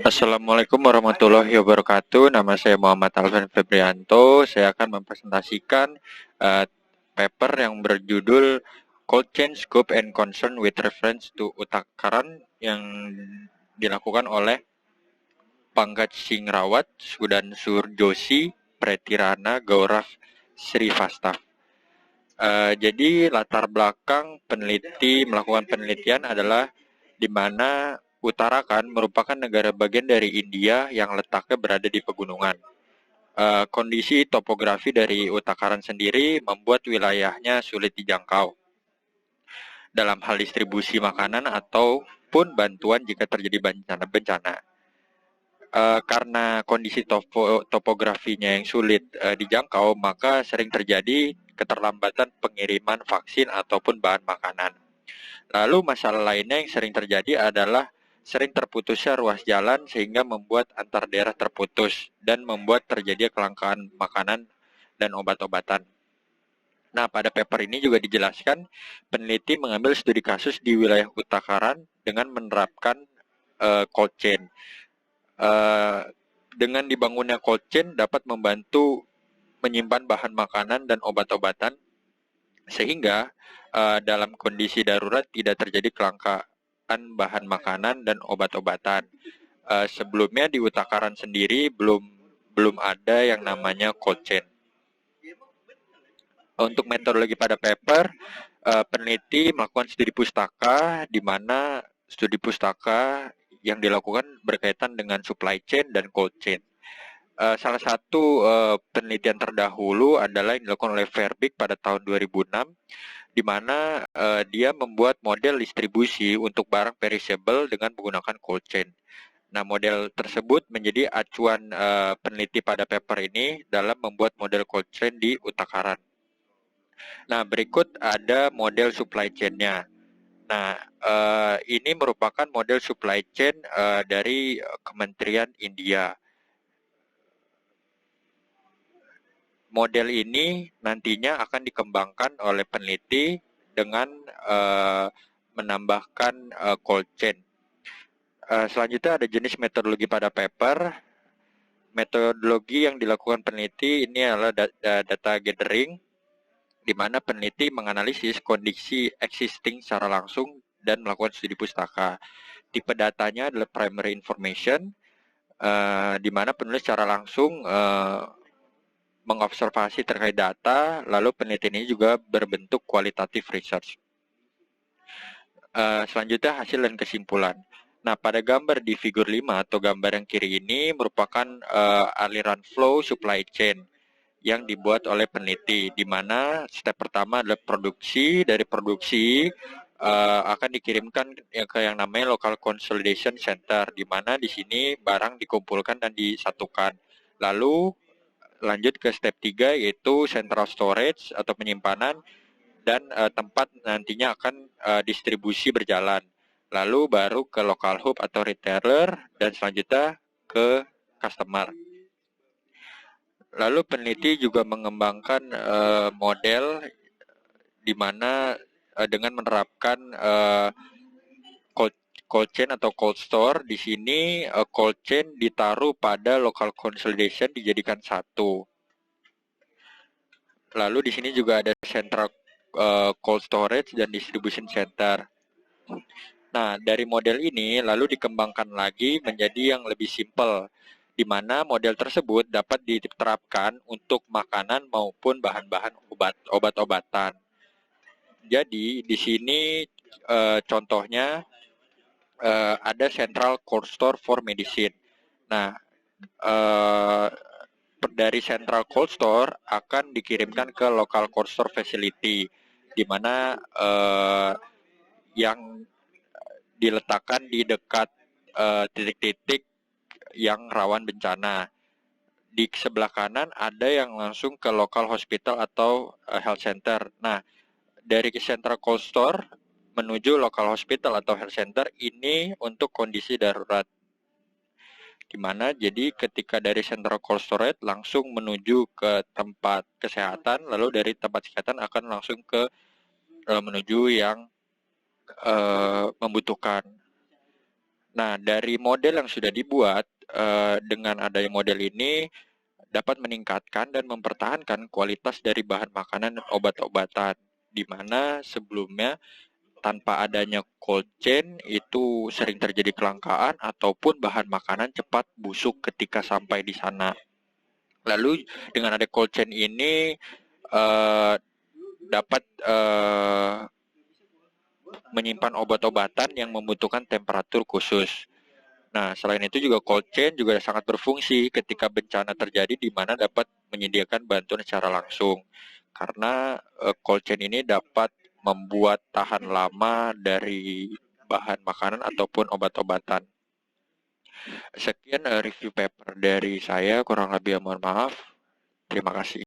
Assalamualaikum warahmatullahi wabarakatuh. Nama saya Muhammad Alvan Febrianto. Saya akan mempresentasikan uh, paper yang berjudul Cold Chain Scope and Concern with Reference to Utakaran yang dilakukan oleh Pankaj Singh Rawat, Sudansur Joshi, Pretirana Gaurav Srivastava. Jadi latar belakang peneliti melakukan penelitian adalah di mana Uttarakhand merupakan negara bagian dari India yang letaknya berada di pegunungan. Kondisi topografi dari Uttarakhand sendiri membuat wilayahnya sulit dijangkau dalam hal distribusi makanan ataupun bantuan jika terjadi bencana. Karena kondisi topografinya yang sulit dijangkau, maka sering terjadi keterlambatan pengiriman vaksin ataupun bahan makanan. Lalu masalah lainnya yang sering terjadi adalah sering terputusnya ruas jalan sehingga membuat antar daerah terputus dan membuat terjadi kelangkaan makanan dan obat-obatan. Nah, pada paper ini juga dijelaskan peneliti mengambil studi kasus di wilayah Uttarakhand dengan menerapkan cold chain. Dengan dibangunnya cold chain dapat membantu menyimpan bahan makanan dan obat-obatan sehingga dalam kondisi darurat tidak terjadi kelangkaan bahan makanan dan obat-obatan. Sebelumnya di Uttarakhand sendiri belum ada yang namanya cold chain. Untuk metodologi pada paper, peneliti melakukan studi pustaka di mana studi pustaka yang dilakukan berkaitan dengan supply chain dan cold chain. Salah satu penelitian terdahulu adalah yang dilakukan oleh Verbeek pada tahun 2006, di mana dia membuat model distribusi untuk barang perishable dengan menggunakan cold chain. Nah, model tersebut menjadi acuan peneliti pada paper ini dalam membuat model cold chain di Uttarakhand. Nah, berikut ada model supply chain-nya. Nah, ini merupakan model supply chain dari Kementerian India. Model ini nantinya akan dikembangkan oleh peneliti dengan menambahkan cold chain. Selanjutnya ada jenis metodologi pada paper. Metodologi yang dilakukan peneliti ini adalah data gathering, di mana peneliti menganalisis kondisi existing secara langsung dan melakukan studi pustaka. Tipe datanya adalah primary information, di mana penulis secara langsung mengobservasi terkait data, lalu penelitian ini juga berbentuk kualitatif research. Selanjutnya hasil dan kesimpulan. Nah, pada gambar di figur 5 atau gambar yang kiri ini merupakan aliran flow supply chain yang dibuat oleh peneliti, di mana step pertama adalah produksi. Dari produksi akan dikirimkan ke yang namanya local consolidation center, di mana di sini barang dikumpulkan dan disatukan. Lalu lanjut ke step 3 yaitu central storage atau penyimpanan dan tempat nantinya akan distribusi berjalan. Lalu baru ke local hub atau retailer dan selanjutnya ke customer. Lalu peneliti juga mengembangkan model di mana dengan menerapkan cold chain atau cold store. Di sini cold chain ditaruh pada local consolidation dijadikan satu. Lalu di sini juga ada central cold storage dan distribution center. Nah, dari model ini lalu dikembangkan lagi menjadi yang lebih simple, di mana model tersebut dapat diterapkan untuk makanan maupun bahan-bahan obat-obatan. Jadi di sini contohnya ada central cold store for medicine. Nah, dari central cold store akan dikirimkan ke local cold store facility, di mana yang diletakkan di dekat titik-titik yang rawan bencana. Di sebelah kanan ada yang langsung ke local hospital atau health center. Nah, dari central cold store menuju local hospital atau health center ini untuk kondisi darurat. Dimana jadi ketika dari central cold storage langsung menuju ke tempat kesehatan, lalu dari tempat kesehatan akan langsung ke menuju yang membutuhkan. Nah, dari model yang sudah dibuat, dengan adanya model ini dapat meningkatkan dan mempertahankan kualitas dari bahan makanan dan obat-obatan, di mana sebelumnya tanpa adanya cold chain itu sering terjadi kelangkaan ataupun bahan makanan cepat busuk ketika sampai di sana. Lalu dengan ada cold chain ini eh, dapat menyimpan obat-obatan yang membutuhkan temperatur khusus. Nah, selain itu juga cold chain juga sangat berfungsi ketika bencana terjadi di mana dapat menyediakan bantuan secara langsung. Karena cold chain ini dapat membuat tahan lama dari bahan makanan ataupun obat-obatan. Sekian review paper dari saya, kurang lebih mohon maaf. Terima kasih.